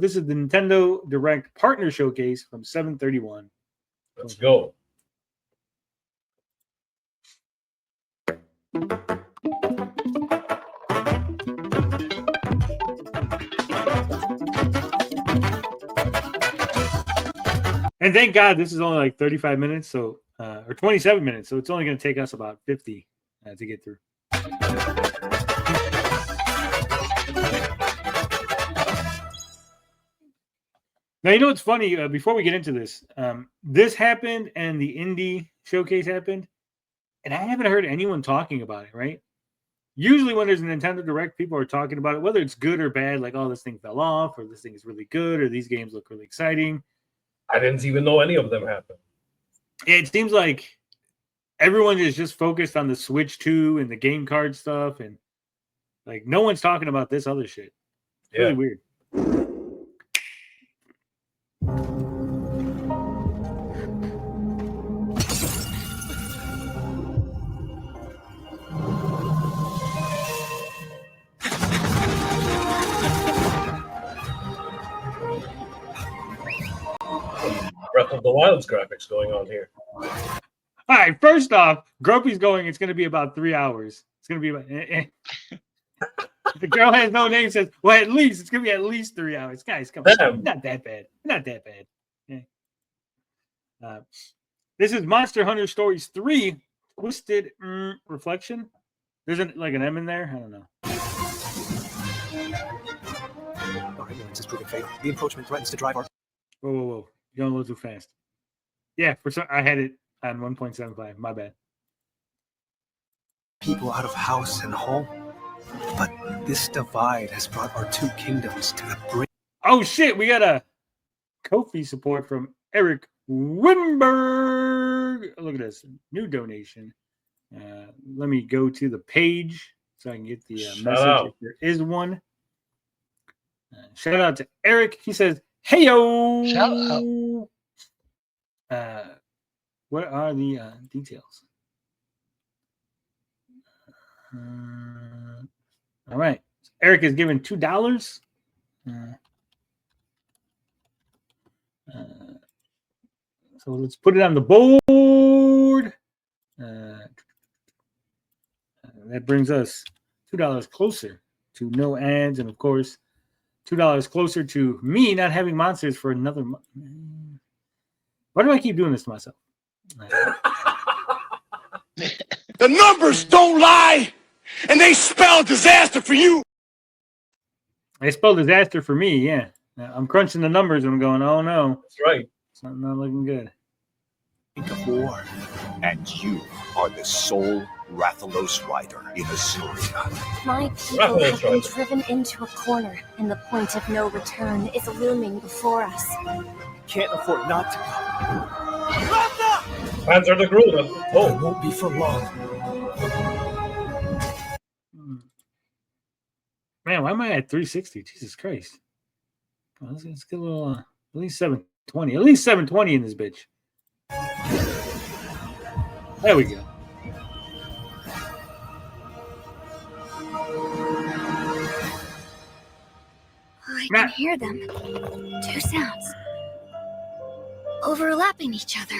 This is the Nintendo Direct Partner Showcase from 7/31. Let's go. And thank God this is only like 35 minutes, so or 27 minutes, so it's only going to take us about 50 to get through. Now, you know what's funny? Before we get into this, this happened and the indie showcase happened, and I haven't heard anyone talking about it, right? Usually when there's a Nintendo Direct, people are talking about it, whether it's good or bad, like, oh, this thing fell off, or this thing is really good, or these games look really exciting. I didn't even know any of them happened. It seems like everyone is just focused on the Switch 2 and the game card stuff, and like no one's talking about this other shit. It's really weird. Breath of the Wild's graphics going on here. All right, first off, Grumpy's going, it's going to be about 3 hours. It's going to be about... The girl has no name says, well, at least, it's going to be at least 3 hours. Guys, come on. Not that bad. Not that bad. Yeah. This is Monster Hunter Stories 3, Twisted Reflection. There's like an M in there? I don't know. Our ignorance is proving fatal. The encroachment threatens to drive our... Whoa. You're going a little too fast. Yeah, I had it on 1.75. My bad. People out of house and home. But this divide has brought our two kingdoms to the brink. Oh, shit. We got a Ko-fi support from Eric Winberg. Look at this. New donation. Let me go to the page so I can get the message if there is one. Shout out to Eric. He says, hey-yo. Shout out. What are the details? All right. Eric is given $2. So let's put it on the board. That brings us $2 closer to no ads, and of course, $2 closer to me not having monsters for another month. Why do I keep doing this to myself? The numbers don't lie, and they spell disaster for you. They spell disaster for me, yeah. I'm crunching the numbers and I'm going, oh no. That's right. It's not looking good. Think of war, and you are the sole Rathalos rider in Azuria. My people have been driven into a corner, and the point of no return is looming before us. Can't afford not to go. Fans are the group. Oh, it won't be for long. Man, why am I at 360? Jesus Christ. Well, let's get a little, at least 720. At least 720 in this bitch. There we go. I can hear them. Two sounds. Overlapping each other.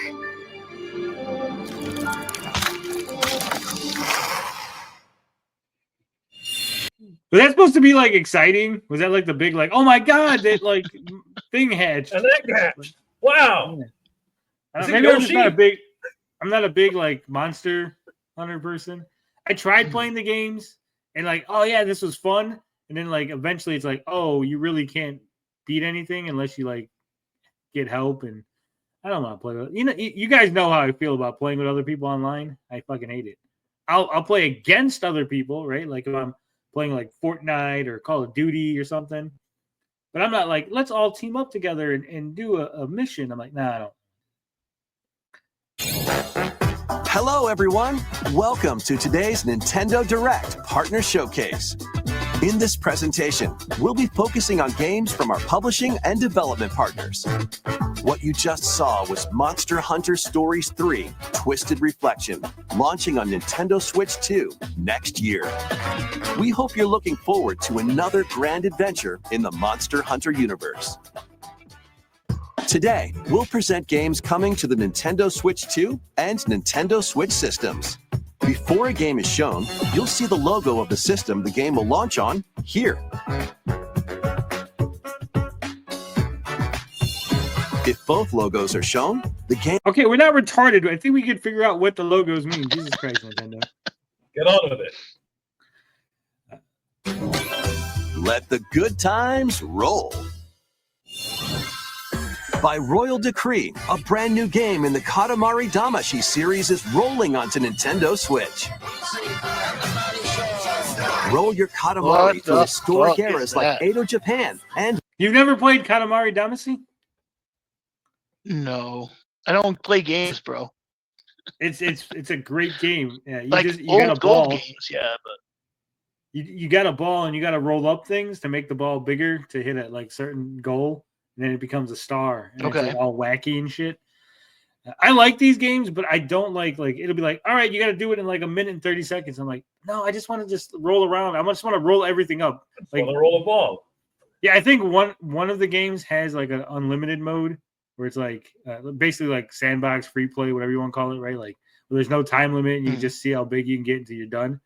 Was that supposed to be like exciting? Was that like the big like, oh my god, that like thing hatched? An egg hatch. Wow. Yeah. Maybe I'm just not a big like Monster Hunter person. I tried playing the games and like, oh yeah, this was fun. And then like eventually it's like, oh, you really can't beat anything unless you like get help. And I don't want to play with you guys know how I feel about playing with other people online. I fucking hate it. I'll play against other people, right? Like if I'm playing like Fortnite or Call of Duty or something. But I'm not like, let's all team up together and do a mission. I'm like, nah, I don't. Hello, everyone. Welcome to today's Nintendo Direct Partner Showcase. In this presentation, we'll be focusing on games from our publishing and development partners. What you just saw was Monster Hunter Stories 3: Twisted Reflection, launching on Nintendo Switch 2 next year. We hope you're looking forward to another grand adventure in the Monster Hunter universe. Today, we'll present games coming to the Nintendo Switch 2 and Nintendo Switch systems. Before a game is shown, you'll see the logo of the system the game will launch on here. If both logos are shown, the game... Okay, we're not retarded. I think we can figure out what the logos mean. Jesus Christ, Nintendo. Get on with it. Let the good times roll. By royal decree, a brand new game in the Katamari Damacy series is rolling onto Nintendo Switch. Roll your Katamari through historic eras like Edo Japan and... You've never played Katamari Damacy? No, I don't play games, bro. It's a great game. Yeah, you like you old got a ball. games, yeah, but You got a ball and you got to roll up things to make the ball bigger to hit a like certain goal, and then it becomes a star. And it's like all wacky and shit. I like these games, but I don't like it'll be like, all right, you got to do it in like a minute and 30 seconds. I'm like, no, I just want to just roll around. I just want to roll everything up. Like roll a ball. Yeah, I think one of the games has like an unlimited mode where it's like basically like sandbox, free play, whatever you want to call it, right? Like where there's no time limit and you can just see how big you can get until you're done.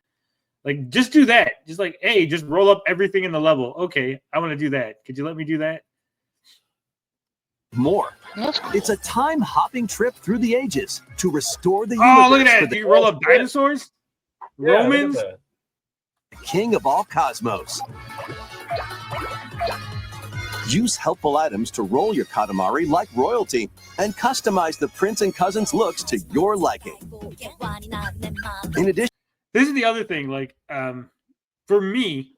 Like just do that. Just like, hey, just roll up everything in the level. Okay, I want to do that. Could you let me do that? More. It's a time-hopping trip through the ages to restore the universe. Oh, look at that. Do you roll up dinosaurs? Yeah, Romans? The king of all cosmos. Use helpful items to roll your Katamari like royalty and customize the prince and cousins looks to your liking. In addition, this is the other thing. Like, for me,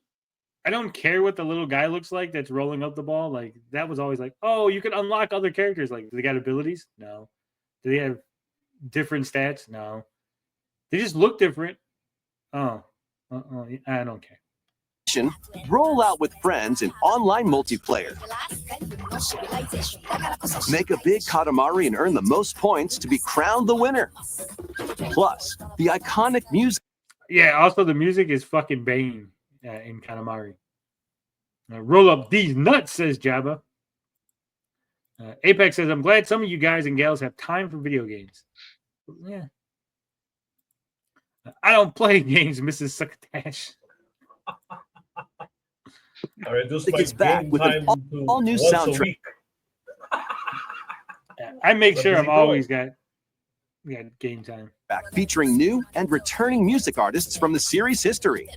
I don't care what the little guy looks like that's rolling up the ball. Like, that was always like, oh, you can unlock other characters. Like, do they got abilities? No. Do they have different stats? No. They just look different. Oh, I don't care. Roll out with friends in online multiplayer. Make a big Katamari and earn the most points to be crowned the winner. Plus, the iconic music. Yeah, also the music is fucking banging in Katamari. Roll up these nuts, says Jabba. Apex says, I'm glad some of you guys and gals have time for video games. Yeah. I don't play games, Mrs. Succotash. All right, this gets back with an all new soundtrack. I make sure I'm always got game time. Back featuring new and returning music artists from the series history.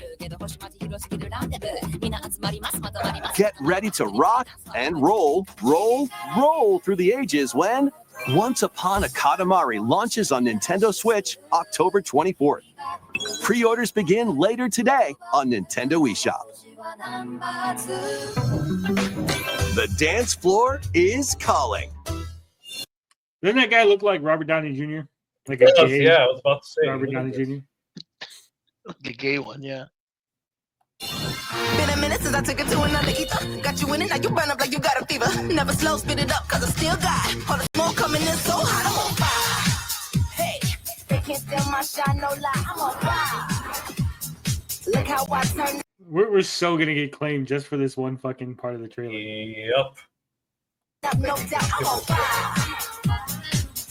Get ready to rock and roll through the ages when Once Upon a Katamari launches on Nintendo Switch October 24th. Pre-orders begin later today on Nintendo eShop. The dance floor is calling. Doesn't that guy look like Robert Downey Jr.? Like yeah, I was about to say Robert Downey Jr. The gay one, yeah. Been a minute since I took it to another ether. Got you in it, now you burn up like you got a fever. Never slow, spit it up, cause I still got all the smoke coming in so hot, I'm on fire. Hey, they can't steal my shine, no lie, I'm on fire. Look how I turn. We're so gonna get claimed just for this one fucking part of the trailer. Yep. No doubt, I'm on fire.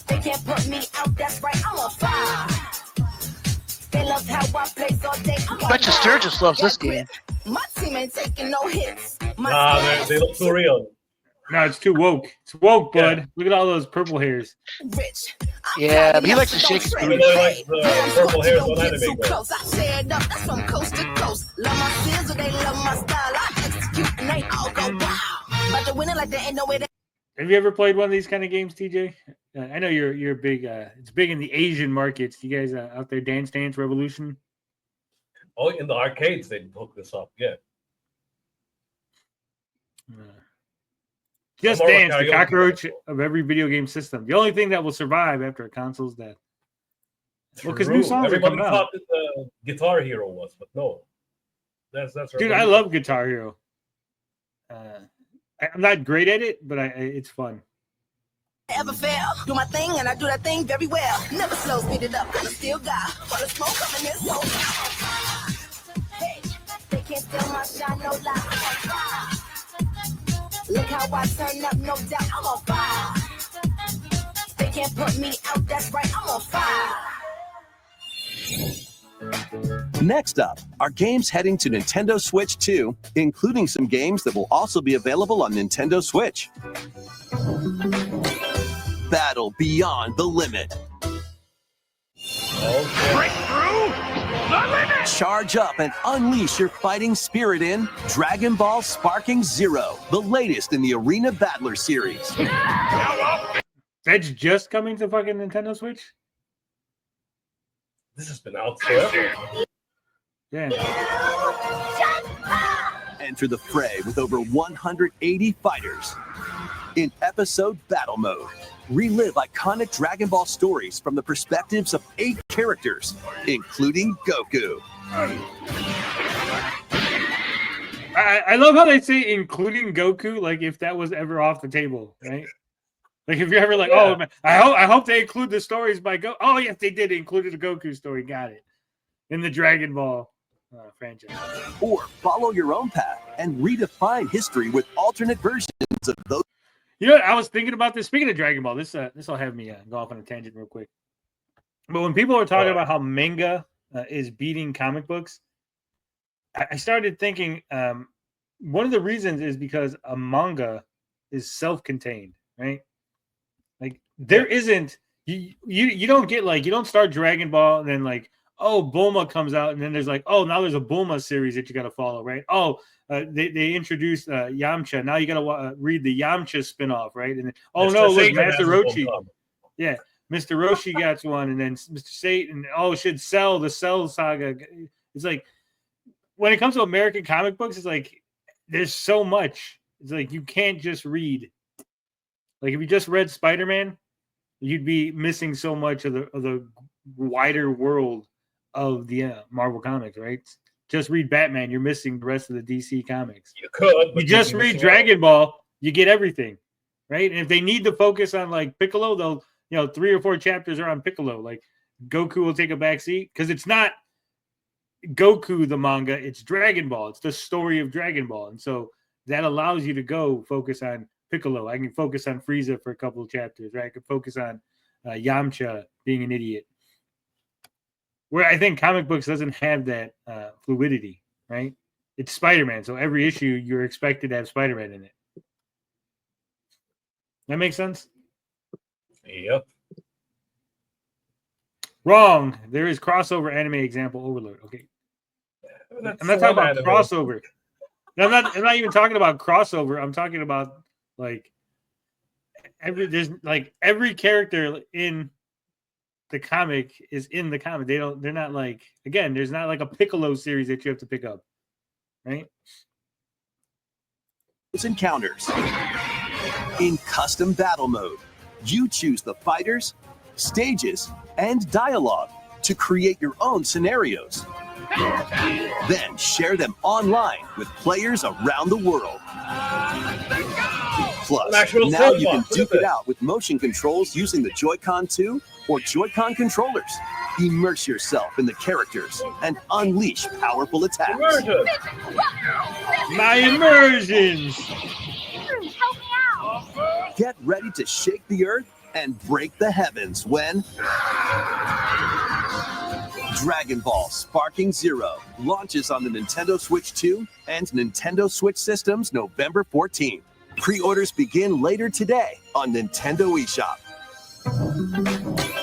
They can't put me out, that's right, I'm on fire. They love how I play all day. I bet you Sturgis loves this game. My team ain't taking no hits. They look so real. No, it's too woke. It's woke, bud. Yeah. Look at all those purple hairs. Yeah, but he likes to shake his booty. He really likes the purple hairs on anime. I tear it up, that's from coast to coast. Love my skills, they love my style. I execute and they all go wow. But the winner like there ain't no way to. Have you ever played one of these kind of games, TJ? I know you're big. It's big in the Asian markets. You guys out there, Dance Dance Revolution? Oh, in the arcades they hook this up. Yeah. Just Dance, the cockroach of every video game system. The only thing that will survive after a console's death. Well, because new songs are coming out. Everybody thought that the Guitar Hero was, but no. That's Dude, I love Guitar Hero. I'm not great at it, but it's fun. Ever fail? Do my thing and I do that thing very well. Never slow, speed it up, cause I still got all the smoke coming in so hey, they can't steal my shine, no lie. Look how I turn up, no doubt, I'm on fire. They can't put me out, that's right, I'm on fire. Next up are games heading to Nintendo Switch 2, including some games that will also be available on Nintendo Switch. Battle Beyond the Limit. Break through the limit! Charge up and unleash your fighting spirit in Dragon Ball Sparking Zero, the latest in the Arena Battler series. That's just coming to fucking Nintendo Switch? This has been out forever. Yeah. Enter the fray with over 180 fighters. In episode battle mode, relive iconic Dragon Ball stories from the perspectives of 8 characters, including Goku. I love how they say including Goku, like if that was ever off the table, right? Like if you're ever like, oh, man, I hope they include the stories by Goku. Oh, yes, they did include a Goku story. Got it. In the Dragon Ball franchise. Or follow your own path and redefine history with alternate versions of those. You know what? I was thinking about this. Speaking of Dragon Ball, this will have me go off on a tangent real quick. But when people are talking about how manga is beating comic books, I started thinking one of the reasons is because a manga is self-contained, right? Like there isn't you don't get like you don't start Dragon Ball and then like Bulma comes out and then there's like now there's a Bulma series that you got to follow, right? They introduced Yamcha. Now you got to read the Yamcha spinoff, right? And then, look, Master Roshi. Yeah, Mr. Roshi got one, and then Mr. Satan. Should Cell the Cell saga. It's like when it comes to American comic books, it's like there's so much. It's like you can't just read. Like if you just read Spider-Man, you'd be missing so much of the wider world of the Marvel comics, right? Just read Batman, you're missing the rest of the DC comics. You could. You just read Dragon Ball, you get everything, right? And if they need to focus on like Piccolo, they'll 3 or 4 chapters are on Piccolo. Like Goku will take a back seat because it's not Goku the manga, it's Dragon Ball. It's the story of Dragon Ball, and so that allows you to go focus on Piccolo. I can focus on Frieza for a couple of chapters, right? I can focus on Yamcha being an idiot. Where I think comic books doesn't have that fluidity, right? It's Spider-Man, so every issue you're expected to have Spider-Man in it. That makes sense? Yep. Wrong. There is crossover anime example overload. Okay. I'm not talking about crossover. I'm not even talking about crossover. I'm talking about like every character in the comic is in the comic. They're not like, again, there's not like a Piccolo series that you have to pick up, right? Encounters. In custom battle mode, you choose the fighters, stages, and dialogue to create your own scenarios. Then share them online with players around the world. Plus, now you can duke it out with motion controls using the Joy-Con 2 or Joy-Con controllers. Immerse yourself in the characters and unleash powerful attacks. My immersions! Help me out! Get ready to shake the earth and break the heavens when Dragon Ball Sparking Zero launches on the Nintendo Switch 2 and Nintendo Switch systems November 14th. Pre-orders begin later today on Nintendo eShop.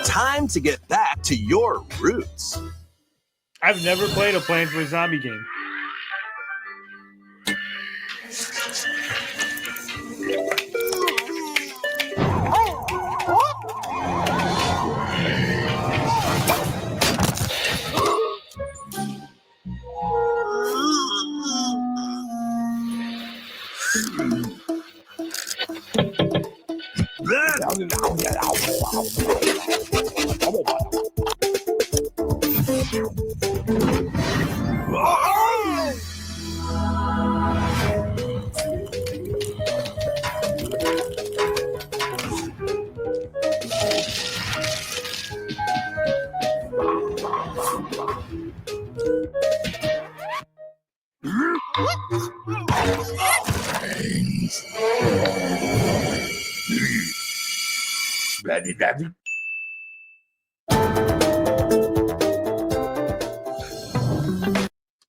Time to get back to your roots. I've never played a Plants vs. Zombie game.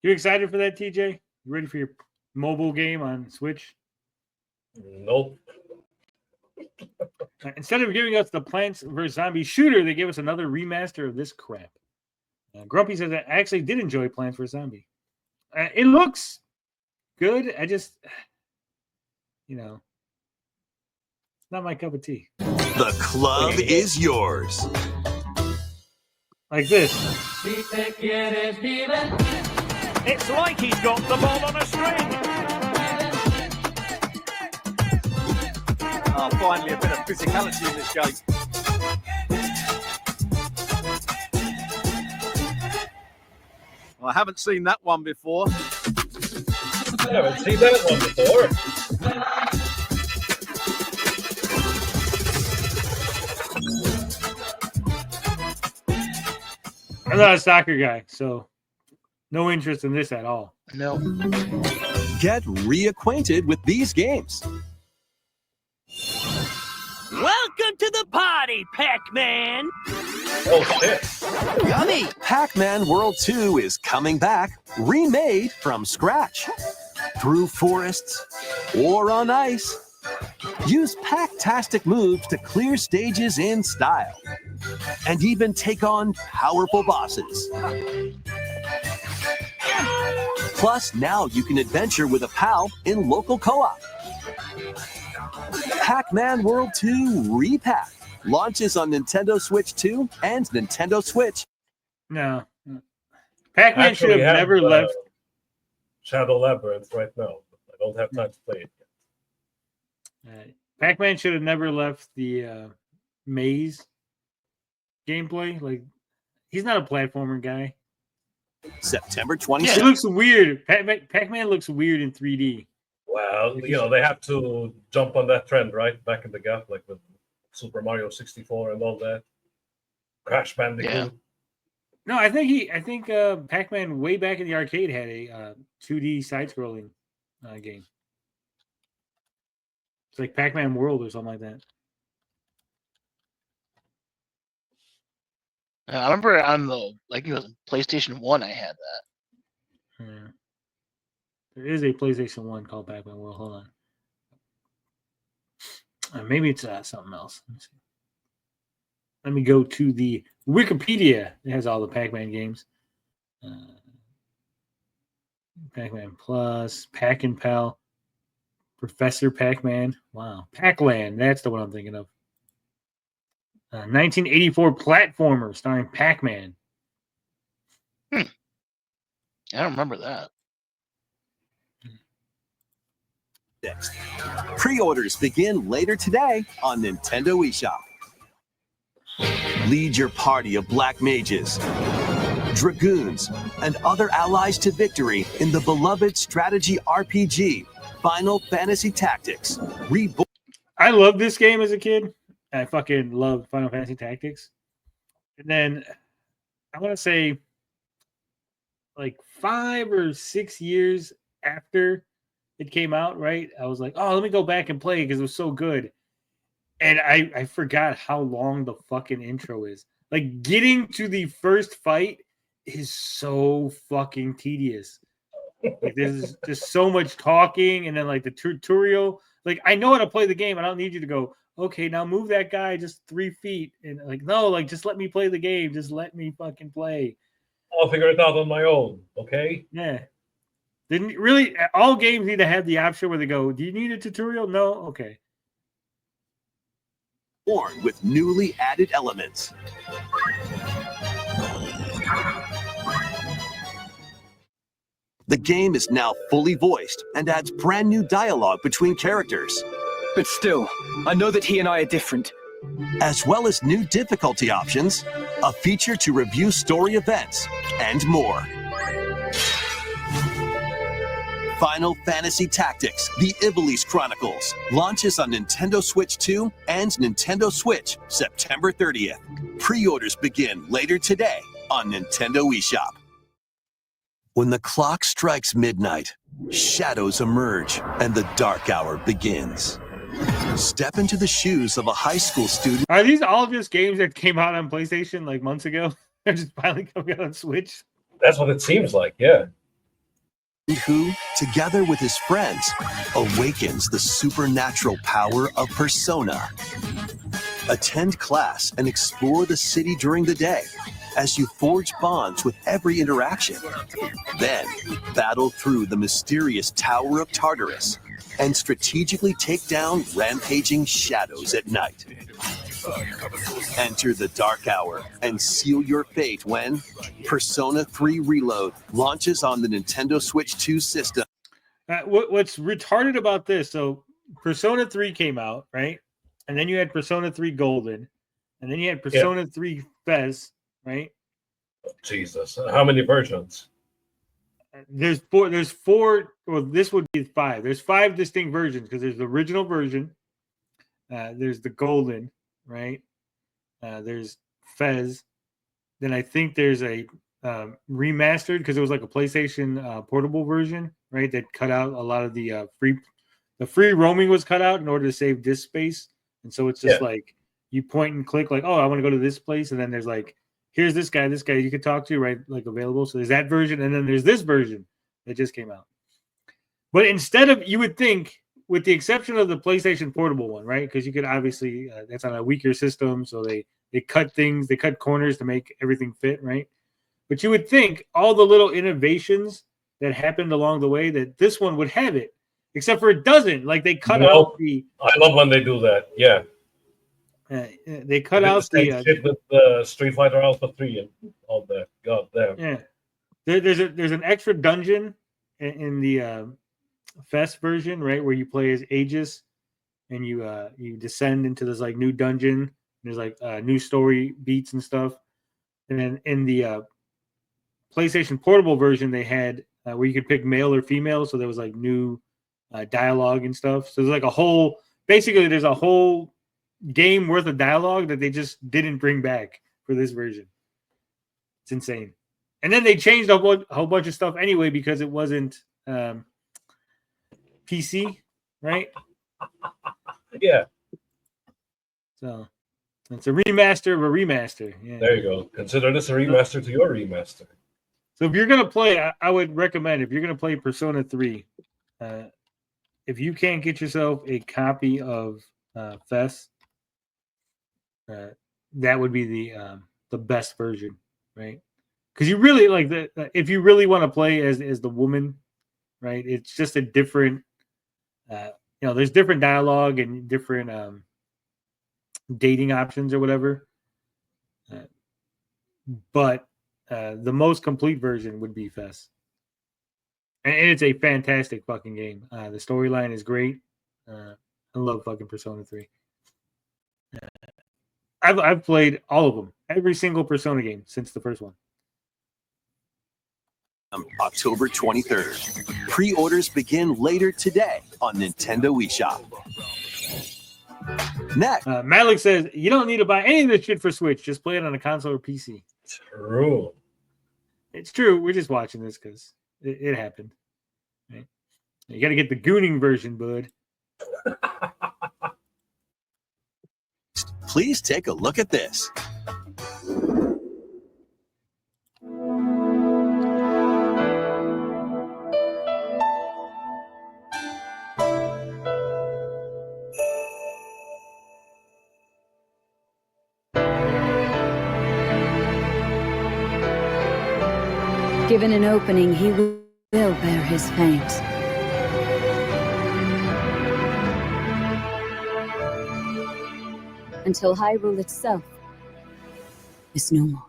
You excited for that, TJ? You ready for your mobile game on Switch? Nope. Instead of giving us the Plants vs. Zombies shooter, they gave us another remaster of this crap. Grumpy says I actually did enjoy Plants vs. Zombie. It looks good. I just, it's not my cup of tea. The club is yours. Like this. It's like he's got the ball on a string. Oh, finally a bit of physicality in this game. I haven't seen that one before. I haven't seen that one before. I'm not a soccer guy, so no interest in this at all. No. Get reacquainted with these games. Welcome to the party, Pac-Man. Oh, shit. Yummy! Pac-Man World 2 is coming back, remade from scratch. Through forests or on ice. Use Pac-tastic moves to clear stages in style. And even take on powerful bosses. Plus, now you can adventure with a pal in local co-op. Pac-Man World 2 Repack launches on Nintendo Switch 2 and Nintendo Switch. No. Pac-Man should have never left. Shadow Labyrinth right now. I don't have time to play it yet. Pac-Man should have never left the maze gameplay. Like, he's not a platformer guy. September 26th. Yeah, it looks weird. Pac-Man looks weird in 3D. Well, they have to jump on that trend, right? Back in the gap, like with Super Mario 64 and all that. Crash Bandicoot. Yeah. No, I think Pac-Man way back in the arcade had a 2D side-scrolling game. It's like Pac-Man World or something like that. I remember on the PlayStation 1, I had that. Yeah. There is a PlayStation 1 called Pac-Man World. Hold on. Maybe it's something else. Let me go to the Wikipedia. It has all the Pac-Man games. Pac-Man Plus, Pac and Pal, Professor Pac-Man. Wow. Pac-Land. That's the one I'm thinking of. 1984 platformer starring Pac-Man. I don't remember that. Next. Pre-orders begin later today on Nintendo eShop. Lead your party of black mages, dragoons, and other allies to victory in the beloved strategy RPG, Final Fantasy Tactics. I loved this game as a kid. I fucking loved Final Fantasy Tactics. And then I want to say like 5 or 6 years after it came out, right? I was like, oh, let me go back and play because it was so good. And I forgot how long the fucking intro is. Like, getting to the first fight is so fucking tedious. Like, there's just so much talking, and then like the tutorial. Like, I know how to play the game. I don't need you to go, okay, now move that guy just 3 feet. And like, no, like, just let me play the game. Just let me fucking play. I'll figure it out on my own, okay? Yeah. Didn't really, all games need to have the option where they go, do you need a tutorial? No? Okay. Born with newly added elements. The game is now fully voiced and adds brand new dialogue between characters. But still, I know that he and I are different. As well as new difficulty options, a feature to review story events, and more. Final Fantasy Tactics, The Ivalice Chronicles, launches on Nintendo Switch 2 and Nintendo Switch September 30th. Pre-orders begin later today on Nintendo eShop. When the clock strikes midnight, shadows emerge and the dark hour begins. Step into the shoes of a high school student. Are these all just games that came out on PlayStation like months ago? They're just finally coming out on Switch. That's what it seems like, yeah. Who, together with his friends, awakens the supernatural power of Persona. Attend class and explore the city during the day as you forge bonds with every interaction. Then, battle through the mysterious Tower of Tartarus and strategically take down rampaging shadows at night. Enter the dark hour and seal your fate when Persona 3 Reload launches on the Nintendo Switch 2 system. What's retarded about this? So Persona 3 came out, right? And then you had Persona 3 Golden. And then you had Persona 3 Fez, right? Jesus. How many versions? There's four. Well, this would be 5. There's 5 distinct versions because there's the original version. There's the Golden, right? There's Fez. Then I think there's a remastered because it was like a PlayStation portable version, right? That cut out a lot of the free roaming was cut out in order to save disk space, and so it's just like you point and click, like, oh, I want to go to this place, and then there's like, here's this guy you could talk to, right? Like available. So there's that version, and then there's this version that just came out. But instead of, you would think, with the exception of the PlayStation Portable one, right? Because you could obviously, that's on a weaker system, so they cut things, they cut corners to make everything fit, right? But you would think all the little innovations that happened along the way that this one would have it, except for it doesn't. Like they cut out the. I love when they do that. Yeah. They cut out the shit with Street Fighter Alpha 3 and all that. God damn. Yeah. There's an extra dungeon in the Fest version, right, where you play as Aegis, and you descend into this like new dungeon. There's like new story beats and stuff. And then in the PlayStation Portable version, they had where you could pick male or female, so there was like new dialogue and stuff. So there's like there's a whole game worth of dialogue that they just didn't bring back for this version. It's insane. And then they changed a whole bunch of stuff anyway because it wasn't PC, right? Yeah. So it's a remaster of a remaster. Yeah. There you go. Consider this a remaster to your remaster. So if you're going to play, I would recommend, if you're going to play Persona 3, if you can't get yourself a copy of Fest, that would be the best version, right? Because you really like if you really want to play as the woman, right? It's just a different, there's different dialogue and different dating options or whatever. But the most complete version would be Fest. And it's a fantastic fucking game. The storyline is great. I love fucking Persona 3. I've played all of them, every single Persona game since the first one. October 23rd. Pre-orders begin later today on Nintendo eShop. Next, Malik says you don't need to buy any of this shit for Switch. Just play it on a console or PC. True. It's true. We're just watching this because it happened. Right? You got to get the gooning version, bud. Please take a look at this. Given an opening, he will bear his fate. Until Hyrule itself is no more.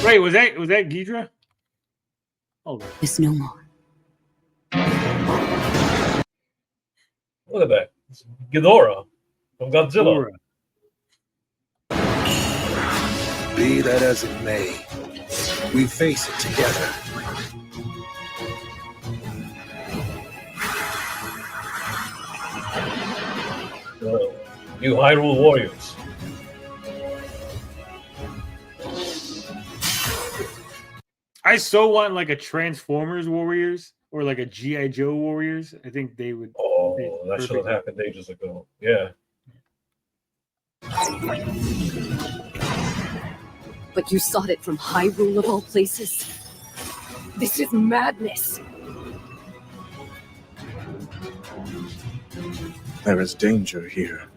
Wait, was that Ghidra? Hold on. Is no more. Look at that. It's Ghidorah from Godzilla. Be that as it may, we face it together. New Hyrule Warriors. I so want like a Transformers Warriors or like a G.I. Joe Warriors, I think they would. Oh, that should have happened ages ago. Yeah. But you sought it from Hyrule of all places. This is madness. There is danger here.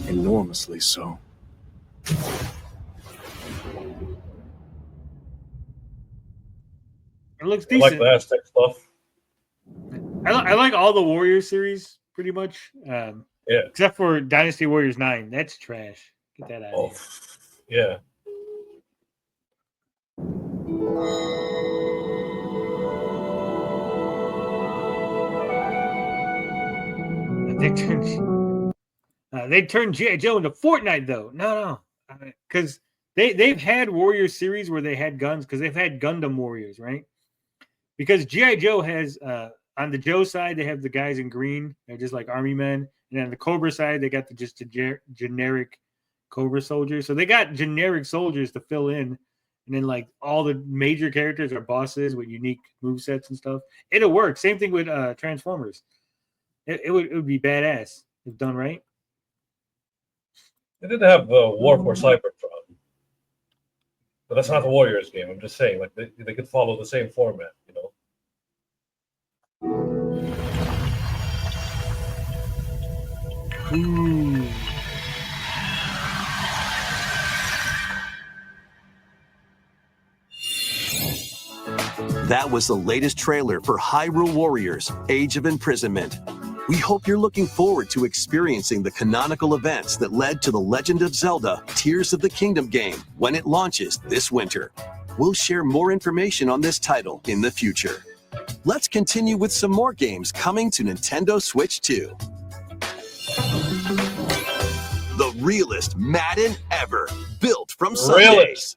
Enormously so. It looks I decent. like the Aztec stuff. I like all the Warriors series pretty much. Yeah. Except for Dynasty Warriors 9. That's trash. Get that out of here. Yeah. They turned G.I. Joe into Fortnite though. No, because they've had Warrior series where they had guns because they've had Gundam Warriors, right? Because G.I. Joe has on the Joe side they have the guys in green, they're just like army men, and on the Cobra side they got the generic Cobra soldiers. So they got generic soldiers to fill in, and then like all the major characters are bosses with unique movesets and stuff. It'll work. Same thing with Transformers. It would be badass if done right. They did have War for Cybertron, but that's not the Warriors game. I'm just saying, like they could follow the same format, you know. Ooh. That was the latest trailer for Hyrule Warriors: Age of Imprisonment. We hope you're looking forward to experiencing the canonical events that led to The Legend of Zelda: Tears of the Kingdom game when it launches this winter. We'll share more information on this title in the future. Let's continue with some more games coming to Nintendo Switch 2. The realest Madden ever, built from Sundays.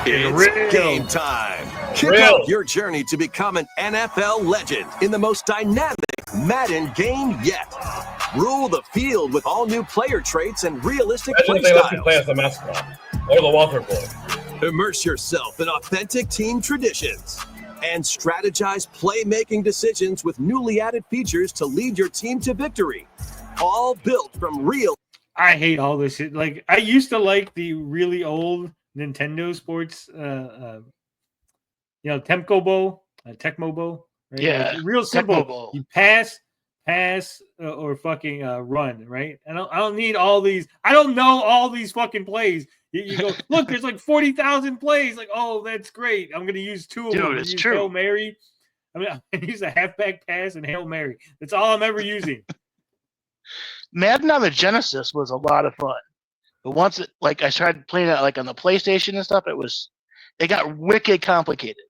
It's game time. Kick out your journey to become an NFL legend in the most dynamic Madden game yet. Rule the field with all new player traits and realistic play they let you styles. play as the mascot or the water boy. Immerse yourself in authentic team traditions and strategize playmaking decisions with newly added features to lead your team to victory. All built from real. I hate all this shit. Like I used to like the really old Nintendo sports, Tecmo Bowl, Tecmo Bowl. Right? Yeah, like, real simple. Tecmo Bowl. You pass, or fucking run. Right? I don't need all these. I don't know all these fucking plays. You go look. There's like 40,000 plays. Like, oh, that's great. I'm gonna use two of them. Dude, it's use true. Hail Mary. I'm gonna use a halfback pass and Hail Mary. That's all I'm ever using. Madden on the Genesis was a lot of fun, but once I started playing it like on the PlayStation and stuff, it got wicked complicated.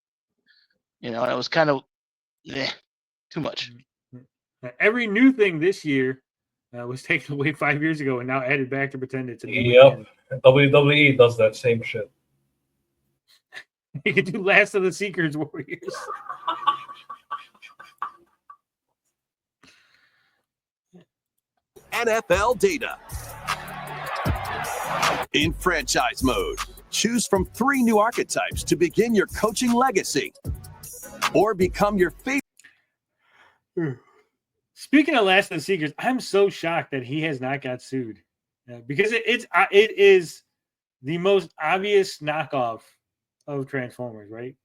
And it was kind of too much. Every new thing this year was taken away 5 years ago and now added back to pretend it's a new Yep. WWE does that same shit. You could do Last of the Seekers Warriors. NFL data. In franchise mode, choose from 3 new archetypes to begin your coaching legacy or become your favorite. Speaking of Last of the Seekers, I'm so shocked that he has not got sued because it is the most obvious knockoff of Transformers, right?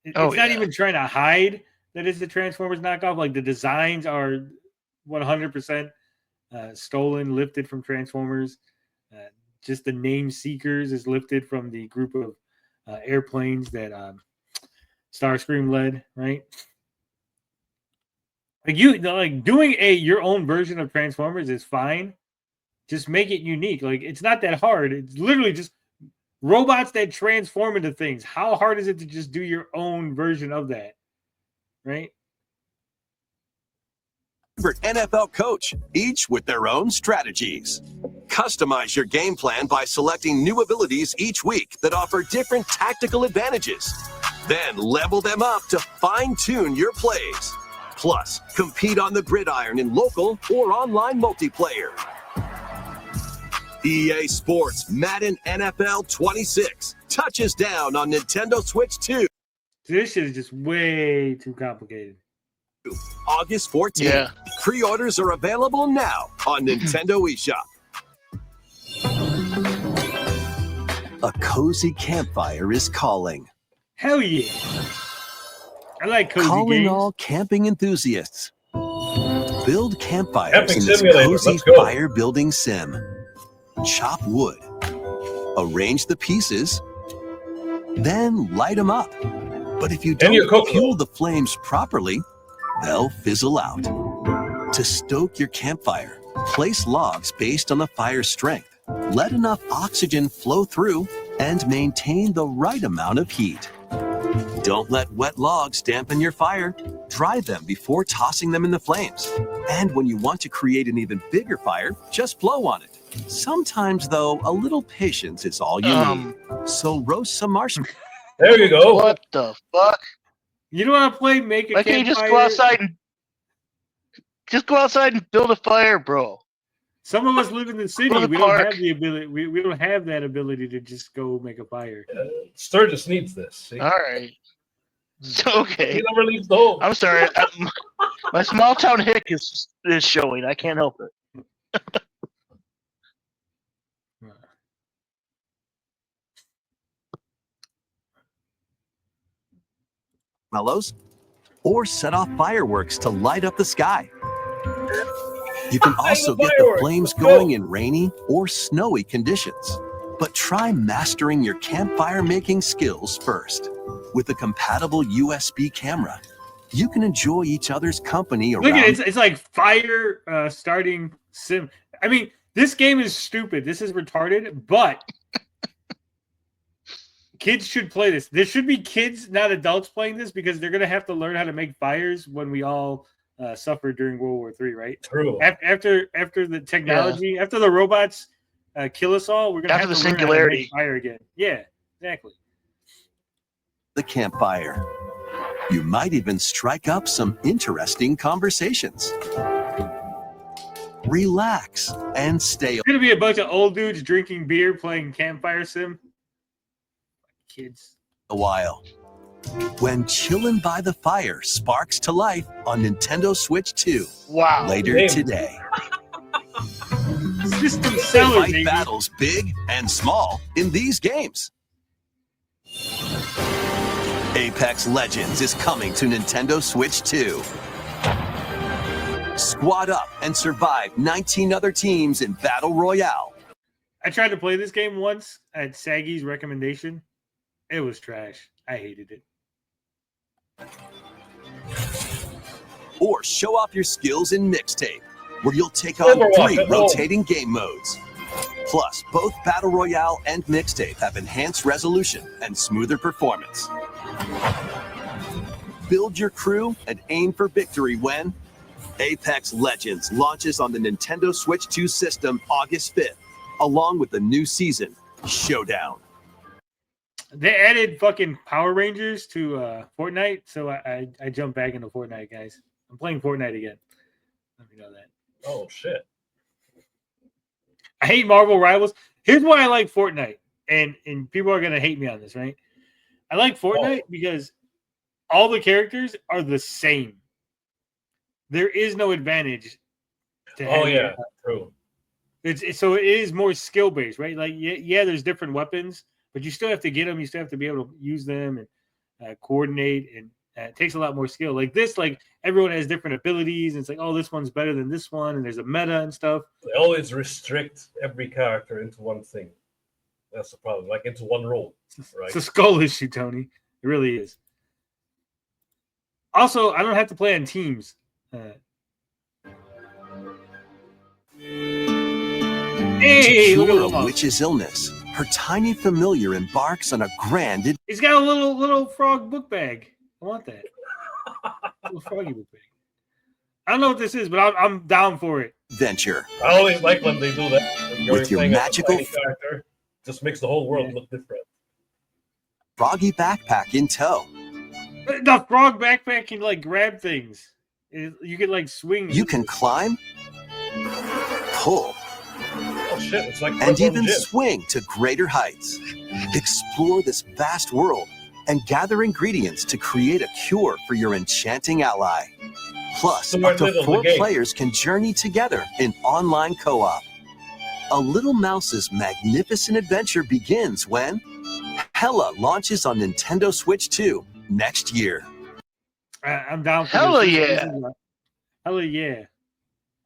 It's not even trying to hide that it's the Transformers knockoff. Like the designs are 100% stolen, lifted from Transformers. Just the name Seekers is lifted from the group of airplanes that Starscream led, right? Like doing your own version of Transformers is fine. Just make it unique. Like it's not that hard. It's literally just robots that transform into things. How hard is it to just do your own version of that? Right? NFL coach, each with their own strategies. Customize your game plan by selecting new abilities each week that offer different tactical advantages. Then level them up to fine-tune your plays. Plus, compete on the gridiron in local or online multiplayer. EA Sports Madden NFL 26 touches down on Nintendo Switch 2. This shit is just way too complicated. August 14th. Yeah. Pre-orders are available now on Nintendo eShop. A cozy campfire is calling. Hell yeah. I like cozy Calling games. all camping enthusiasts. Build campfires Camping in this simulator, cozy let's go. fire building sim. Chop wood. Arrange the pieces. Then light them up. But if you And you don't cook fuel them. the flames properly, they'll fizzle out. To stoke your campfire, place logs based on the fire's strength. Let enough oxygen flow through and maintain the right amount of heat. Don't let wet logs dampen your fire. Dry them before tossing them in the flames. And when you want to create an even bigger fire, just blow on it. Sometimes, though, a little patience is all you need. So roast some marshmallows. There you go. What the fuck? You don't want to play Make a Why can't you just go outside and build a fire, bro? Some of us live in the city. Go to the We don't park. have the ability. We don't have that ability to just go make a fire. Sturgis needs this. See? All right. Okay. He never leaves the home. I'm sorry. My small town hick is showing. I can't help it. Or set off fireworks to light up the sky. You can also get the flames going in rainy or snowy conditions. But try mastering your campfire making skills first. With a compatible USB camera, you can enjoy each other's company around. Look at it. It's like fire starting sim. I mean, this game is stupid. This is retarded, but kids should play this. There should be kids, not adults, playing this because they're going to have to learn how to make fires when we all suffered during World War III, right? True. After the technology, after the robots kill us all, we're going to have After to the learn how to make singularity. fire again. Yeah, exactly. The campfire. You might even strike up some interesting conversations. Relax and stay It's going to be a bunch of old dudes drinking beer playing campfire sim. Kids. a while. When chillin' by the fire sparks to life on Nintendo Switch 2. Wow. Later Damn. today. System seller, Fight baby. battles big and small in these games. Apex Legends is coming to Nintendo Switch 2. Squad up and survive 19 other teams in Battle Royale. I tried to play this game once at Saggy's recommendation. It was trash. I hated it. Or show off your skills in Mixtape, where you'll take on Overwatch 3 at home. rotating game modes. Plus, both Battle Royale and Mixtape have enhanced resolution and smoother performance. Build your crew and aim for victory when Apex Legends launches on the Nintendo Switch 2 system August 5th, along with the new season, Showdown. They added fucking Power Rangers to Fortnite, so I jumped back into Fortnite, guys. I'm playing Fortnite again. Let me know that. Oh shit. I hate Marvel Rivals. Here's why I like Fortnite, and people are gonna hate me on this, right? I like Fortnite because all the characters are the same. There is no advantage. Oh yeah, true. So it is more skill based, right? Like yeah, there's different weapons, but you still have to get them. You still have to be able to use them and coordinate, and it takes a lot more skill. Like this, like everyone has different abilities, and it's like, oh, this one's better than this one, and there's a meta and stuff. They always restrict every character into one thing. That's the problem, like into one role, right? It's a skull issue, Tony. It really is. Also, I don't have to play on teams. Hey, to look at cure a Lamar. witch's illness, her tiny familiar embarks on a grand He's got a little frog book bag. I want that. Little froggy book bag. I don't know what this is, but I'm down for it. adventure. I always like when they do that. When you're With your playing as a magical tiny character, just makes the whole world look different. Froggy backpack in tow. The frog backpack can like grab things. You can like swing. You can climb, pull, Oh shit! It's like and Purple even Gym. swing to greater heights. Explore this vast world and gather ingredients to create a cure for your enchanting ally. Plus, Stuart up to Little, the 4 game. players can journey together in online co-op. A Little Mouse's magnificent adventure begins when Hella launches on Nintendo Switch 2 next year. I'm down for Hella this. yeah. Hella yeah.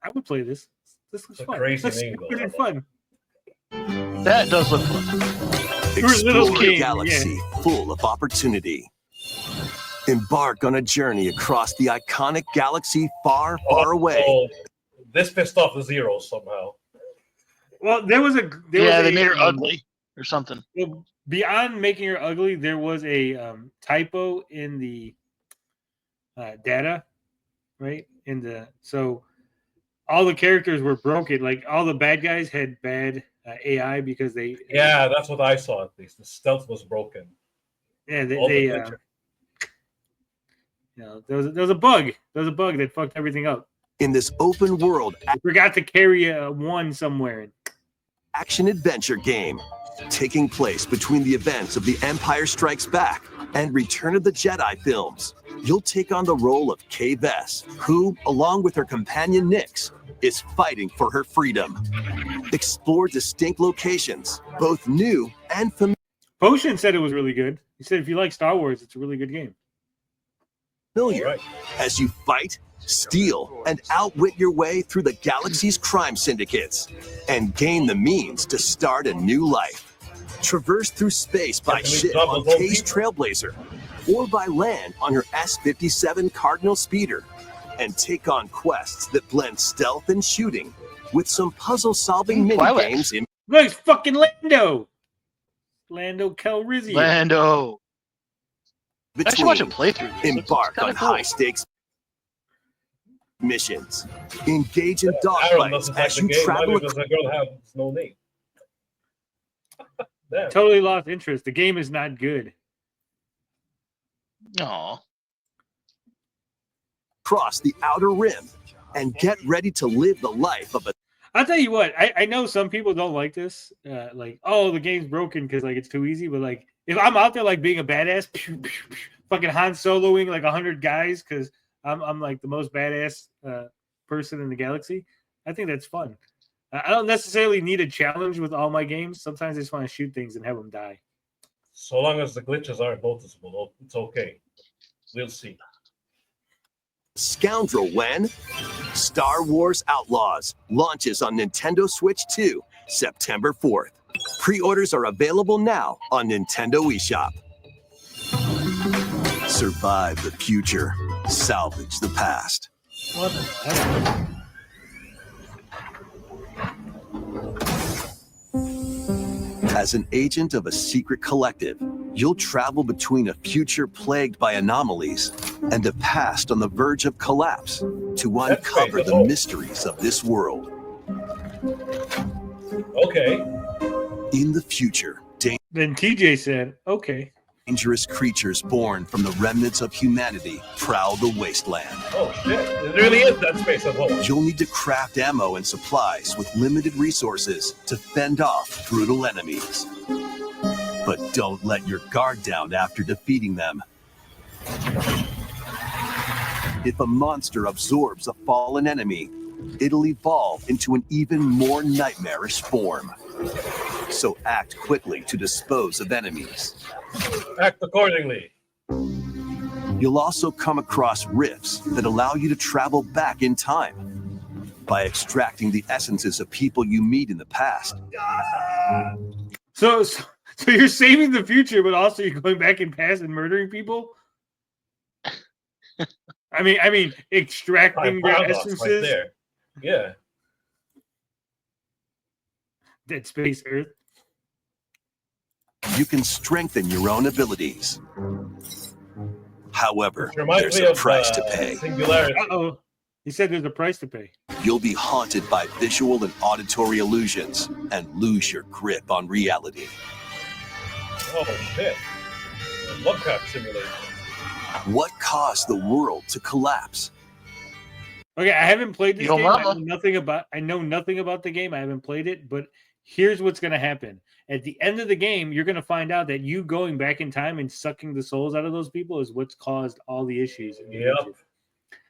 I would play this. This looks It's a fun. crazy That's name, stupid though. and fun. That does look fun. Little Explore a King, galaxy full of opportunity. Embark on a journey across the iconic galaxy far, far away. Oh, this pissed off the Zeros somehow. Well, there was They made her ugly or something. Well, beyond making her ugly, there was a typo in the data, right? So all the characters were broken. Like all the bad guys had bad AI because they. Yeah, that's what I saw at least. The stealth was broken. Yeah, All the they glitches. there was a bug. There was a bug that fucked everything up. In this open world I forgot to carry a one somewhere. action-adventure game, taking place between the events of The Empire Strikes Back and Return of the Jedi films, you'll take on the role of Kay Vess, who, along with her companion Nix, is fighting for her freedom. Explore distinct locations, both new and familiar. Potion said it was really good. He said if you like Star Wars, it's a really good game. Right. As you fight, steal, and outwit your way through the galaxy's crime syndicates and gain the means to start a new life. Traverse through space by Can we ship drop on the whole Kay's people? Trailblazer or by land on her S-57 Cardinal Speeder and take on quests that blend stealth and shooting with some puzzle-solving minigames in Look, it's fucking Lando. Lando Calrissian. Lando. I should watch a between. playthrough. Embark on kinda cool. high-stakes missions. Engage in Aaron dogfights doesn't like as the you game. travel Neither does a girl have no name. Damn. Totally lost interest. The game is not good. Aw. across the outer rim and get ready to live the life of a I'll tell you what. I know some people don't like this. Like, oh, the game's broken because like it's too easy. But like, if I'm out there like being a badass, fucking Han Soloing like 100 guys because I'm like the most badass person in the galaxy, I think that's fun. I don't necessarily need a challenge with all my games. Sometimes I just want to shoot things and have them die. So long as the glitches aren't noticeable, it's okay. We'll see. scoundrel when Star Wars Outlaws launches on Nintendo Switch 2 September 4th. Pre-orders are available now on Nintendo eShop. Survive the future. Salvage the past. What the heck? As an agent of a secret collective, you'll travel between a future plagued by anomalies and a past on the verge of collapse to uncover the mysteries of this world. Okay. In the future, Then TJ said, okay. dangerous creatures born from the remnants of humanity prowl the wasteland. Oh shit! It really is Dead Space at home. You'll need to craft ammo and supplies with limited resources to fend off brutal enemies. But don't let your guard down after defeating them. If a monster absorbs a fallen enemy, it'll evolve into an even more nightmarish form. So act quickly to dispose of enemies. Act accordingly. You'll also come across rifts that allow you to travel back in time by extracting the essences of people you meet in the past. So you're saving the future, but also you're going back in past and murdering people? I mean, extracting their Paradox essences. right there. Yeah. Dead Space Earth. You can strengthen your own abilities. However, Which reminds there's me a of, price to pay. Singularity. Uh-oh. He said there's a price to pay. You'll be haunted by visual and auditory illusions and lose your grip on reality. Oh shit! Lovecraft simulator. What caused the world to collapse? Okay, I haven't played this Yo game. I mama. know nothing about the game. I haven't played it, but here's what's going to happen. At the end of the game, you're going to find out that you going back in time and sucking the souls out of those people is what's caused all the issues. Yep.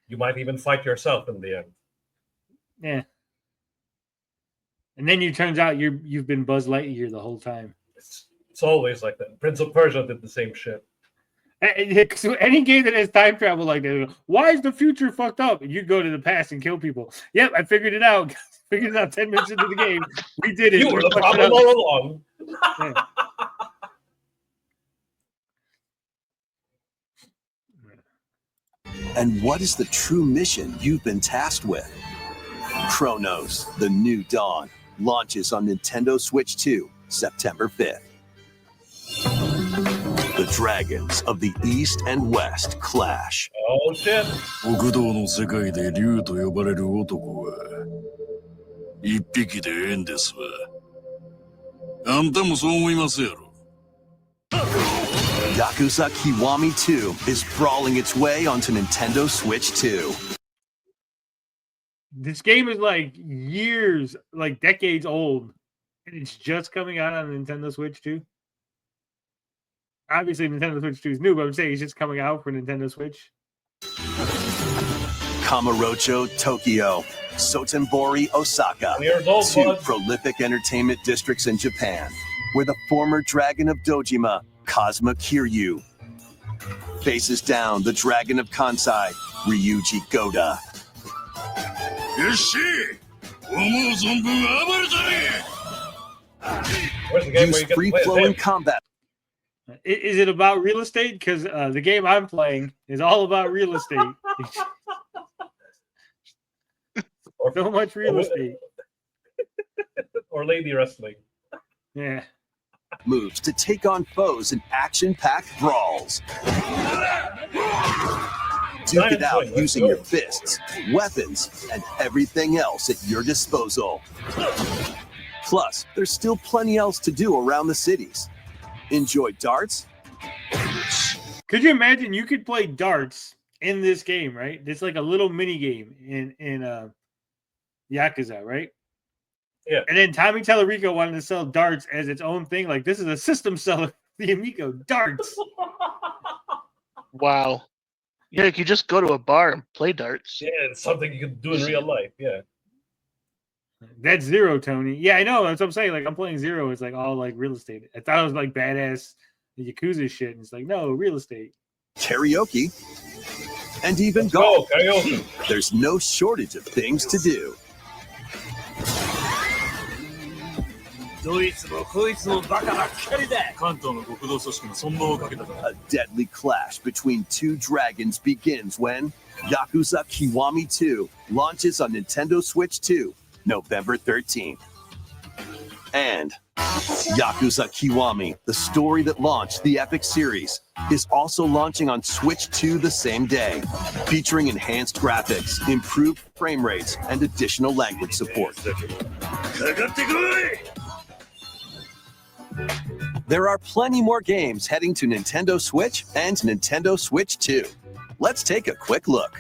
You might even fight yourself in the end. Yeah. And then it turns out you've been Buzz Lightyear the whole time. It's always like that. Prince of Persia did the same shit. So any game that has time travel like that, why is the future fucked up? And you go to the past and kill people. Yep, I figured it out. Figured it out 10 minutes into the game. We did it. You were the problem all along. Yeah. And what is the true mission you've been tasked with? Chronos, The New Dawn, launches on Nintendo Switch 2, September 5th. The dragons of the East and West clash. Oh shit. 極道の世界で竜と呼ばれる男は一匹でええんですわ。あんたもそう思いますやろ。Yakuza Kiwami 2 is brawling its way onto Nintendo Switch 2. This game is like years, like decades old, and it's just coming out on Nintendo Switch 2. Obviously, Nintendo Switch 2 is new, but I'm saying it's just coming out for Nintendo Switch. Kamurocho, Tokyo. Sotenbori, Osaka. 2 prolific entertainment districts in Japan, where the former dragon of Dojima, Kazuma Kiryu, faces down the dragon of Kansai, Ryuji Goda. Use free-flowing combat. Is it about real estate? Because the game I'm playing is all about real estate. So much real estate. Or lady wrestling. Yeah. Moves to take on foes in action-packed brawls. Duke it out using your fists, weapons, and everything else at your disposal. Plus, there's still plenty else to do around the cities. Enjoy darts? Could you imagine you could play darts in this game, right? It's like a little mini game in Yakuza, right? Yeah. And then Tommy Tallarico wanted to sell darts as its own thing. Like, this is a system seller, the Amico darts. Wow. Yeah, you could just go to a bar and play darts. Yeah, it's something you can do in real life. Yeah. That's Zero, Tony. Yeah, I know. That's what I'm saying. Like, I'm playing Zero. It's like all like real estate. I thought it was like badass Yakuza shit. And it's like, no, real estate. Karaoke. And even golf. Karaoke. There's no shortage of things to do. A deadly clash between two dragons begins when Yakuza Kiwami 2 launches on Nintendo Switch 2, November 13th. And Yakuza Kiwami, the story that launched the Epic series, is also launching on Switch 2 the same day, featuring enhanced graphics, improved frame rates, and additional language support. There are plenty more games heading to Nintendo Switch and Nintendo Switch 2. Let's take a quick look.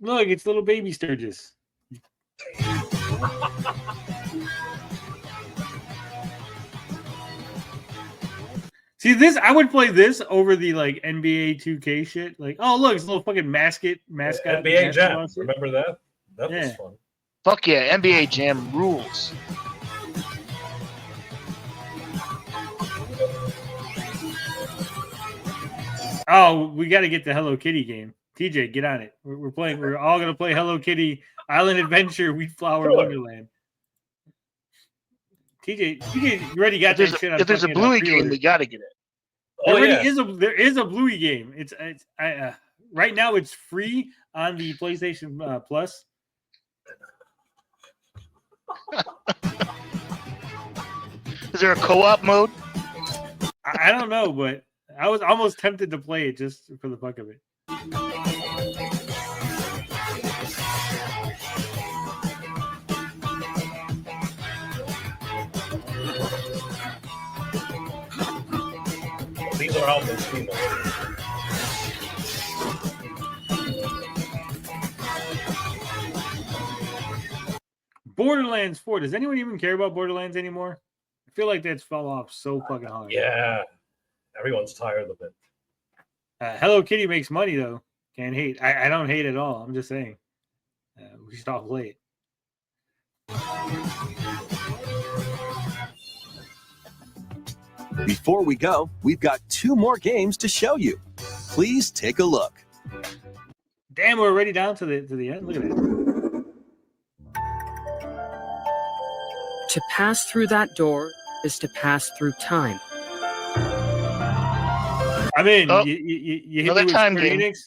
Look, it's little baby Sturgis. See this? I would play this over the like NBA 2K shit. Like, oh look, it's a little fucking mascot. NBA Jam. Remember that? That was fun. Fuck yeah, NBA Jam rules. Oh, we got to get the Hello Kitty game. TJ, get on it. We're playing. We're all gonna play Hello Kitty Island Adventure, Wheat Flower Wonderland. TJ, you already got that shit. If there's a Bluey game, we got to get it. There is a Bluey game. It's right now it's free on the PlayStation Plus. Is there a co-op mode? I don't know, but I was almost tempted to play it just for the fuck of it. These are out on Steam already. Borderlands 4. Does anyone even care about Borderlands anymore? I feel like that's fell off so fucking hard. Yeah. Everyone's tired of it. Hello Kitty makes money, though. Can't hate. I don't hate at all. I'm just saying. We should all play it. Before we go, we've got 2 more games to show you. Please take a look. Damn, we're already down to the end. Look at it. To pass through that door is to pass through time. I'm in. You hit me with time Square game. Enix?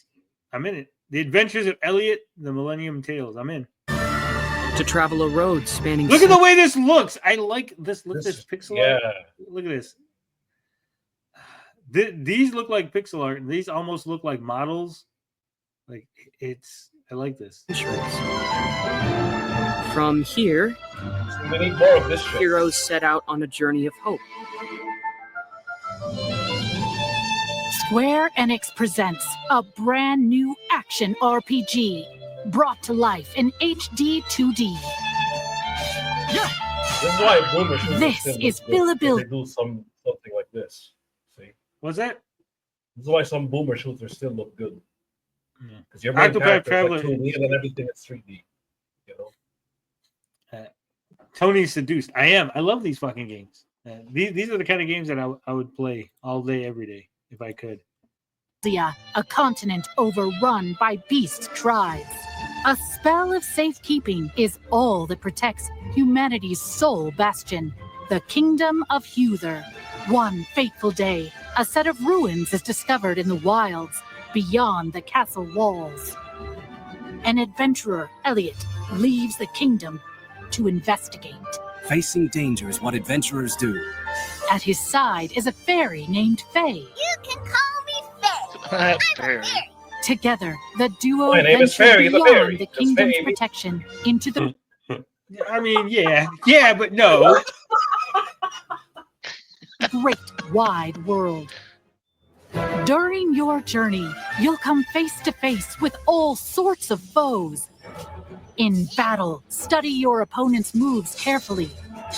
I'm in it. The Adventures of Elliot, the Millennium Tales. I'm in. To travel a road spanning. Look at the way this looks. I like this. Look at this pixel art. Look at this. These look like pixel art. These almost look like models. Like I like this. From here, we need more of this shit. Heroes set out on a journey of hope. Square Enix presents a brand new action RPG brought to life in HD 2D. This is why boomer shooters This still look is good, billable. They do something like this. See? What's that? This is why some boomer shooters still look good. Because your Octopath main character is Traveler. like 2D and then everything is 3D. You know? Tony's seduced. I am. I love these fucking games. These are the kind of games that I would play all day, every day, if I could. A continent overrun by beast tribes. A spell of safekeeping is all that protects humanity's sole bastion, the Kingdom of Huther. One fateful day, a set of ruins is discovered in the wilds beyond the castle walls. An adventurer, Elliot, leaves the kingdom to investigate. Facing danger is what adventurers do. At his side is a fairy named Faye. You can call me Faye. Together, the duo My name is venture Fairy the beyond Fairy. the That's kingdom's Fairy. protection into the I mean, yeah, but no. great wide world. During your journey, you'll come face to face with all sorts of foes. In battle, study your opponent's moves carefully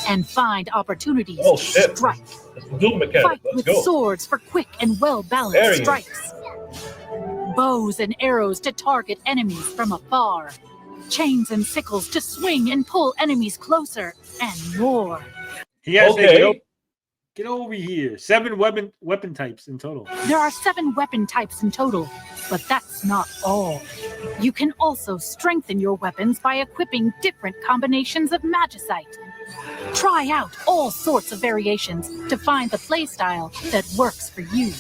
and find opportunities Oh, to shit. strike. It's the Doom mechanic. Fight Let's with go. swords for quick and There well-balanced he is. strikes. Bows and arrows to target enemies from afar. Chains and sickles to swing and pull enemies closer, and more. He has Okay. to get over here. 7 weapon types in total. There are 7 weapon types in total, but that's not all. You can also strengthen your weapons by equipping different combinations of magicite. Try out all sorts of variations to find the playstyle that works for you.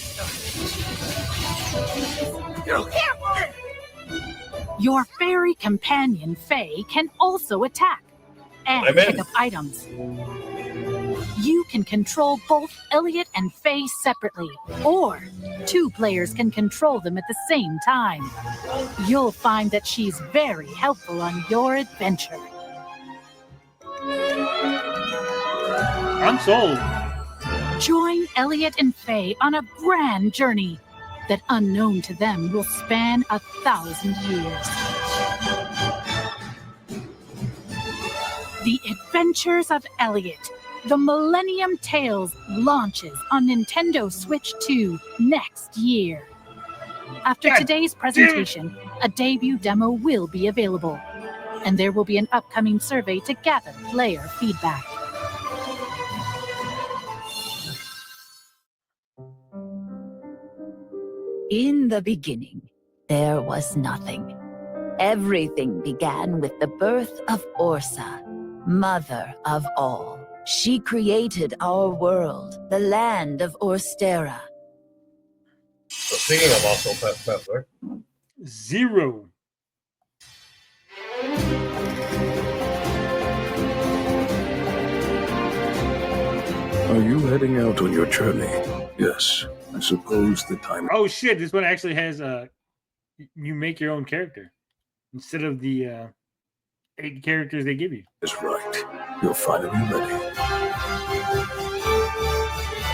Your fairy companion, Faye, can also attack and I'm in. pick up items. You can control both Elliot and Faye separately, or 2 players can control them at the same time. You'll find that she's very helpful on your adventure. I'm sold. Join Elliot and Faye on a grand journey that, unknown to them, will span 1,000 years. The Adventures of Elliot, the Millennium Tales, launches on Nintendo Switch 2 next year. After God today's presentation, a debut demo will be available, and there will be an upcoming survey to gather player feedback. In the beginning, there was nothing. Everything began with the birth of Orsa, mother of all. She created our world, the land of Orstera. So speaking of Octopath Traveler, 0. Are you heading out on your journey? Yes. I suppose the time. Oh shit! This one actually has you make your own character instead of the 8 characters they give you. That's right. You're finally ready.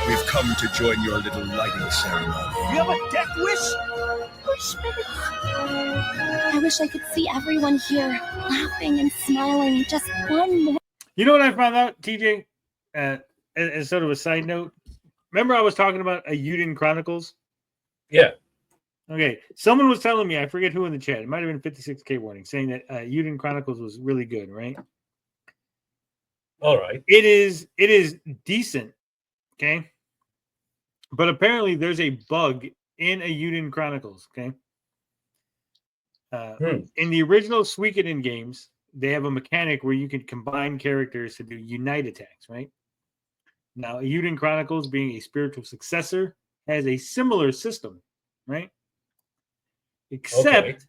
We've come to join your little lighting ceremony. You have a death wish? I wish I could see everyone here laughing and smiling just one more. You know what I found out, TJ? As sort of a side note, remember I was talking about a Yuden Chronicles? Yeah. Okay. Someone was telling me, I forget who in the chat, it might have been 56K Warning, saying that Yuden Chronicles was really good, right? All right. It is decent, okay? But apparently there's a bug in a Yuden Chronicles, okay? In the original Suikoden games, they have a mechanic where you can combine characters to do unite attacks, right? Now, Yuden Chronicles, being a spiritual successor, has a similar system, right? Except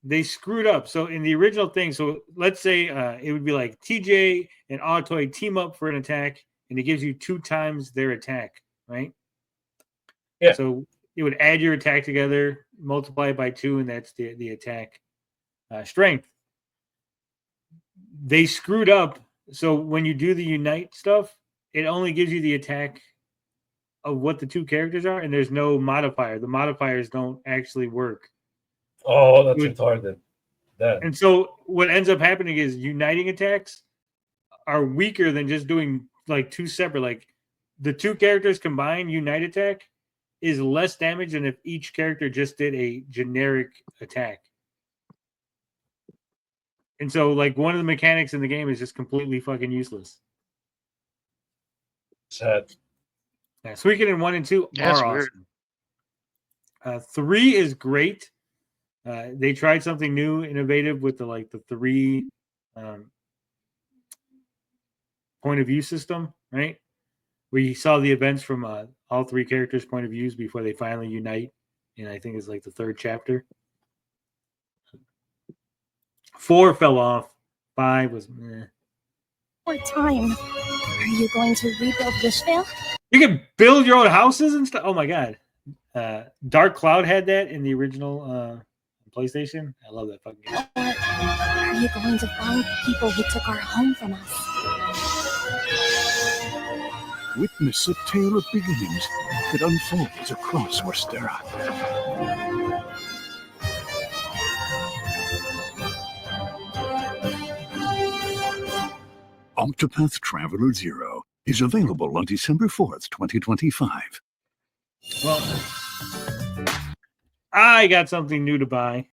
they screwed up. So in the original thing, so let's say it would be like TJ and Autoy team up for an attack, and it gives you 2 times their attack, right? Yeah. So it would add your attack together, multiply it by 2, and that's the attack strength. They screwed up. So when you do the unite stuff, it only gives you the attack of what the 2 characters are, and there's no modifier. The modifiers don't actually work. Oh, that's retarded. And so what ends up happening is uniting attacks are weaker than just doing like 2 separate. Like the 2 characters combined unite attack is less damage than if each character just did a generic attack. And so, like, one of the mechanics in the game is just completely fucking useless. Sad. Yeah, Suikoden 1 and 2 That's are weird. awesome. 3 is great. They tried something new, innovative with the 3 point of view system, right? Where you saw the events from all 3 characters' point of views before they finally unite. And I think it's like the 3rd chapter. 4 fell off. 5 was meh. What time? Are you going to rebuild Wishvale? You can build your own houses and stuff. Oh my god. Dark Cloud had that in the original PlayStation. I love that fucking game. Or are you going to find people who took our home from us? Witness a tale of beginnings that unfolds across Westera. Octopath Traveler 0 is available on December 4th, 2025. Well, I got something new to buy.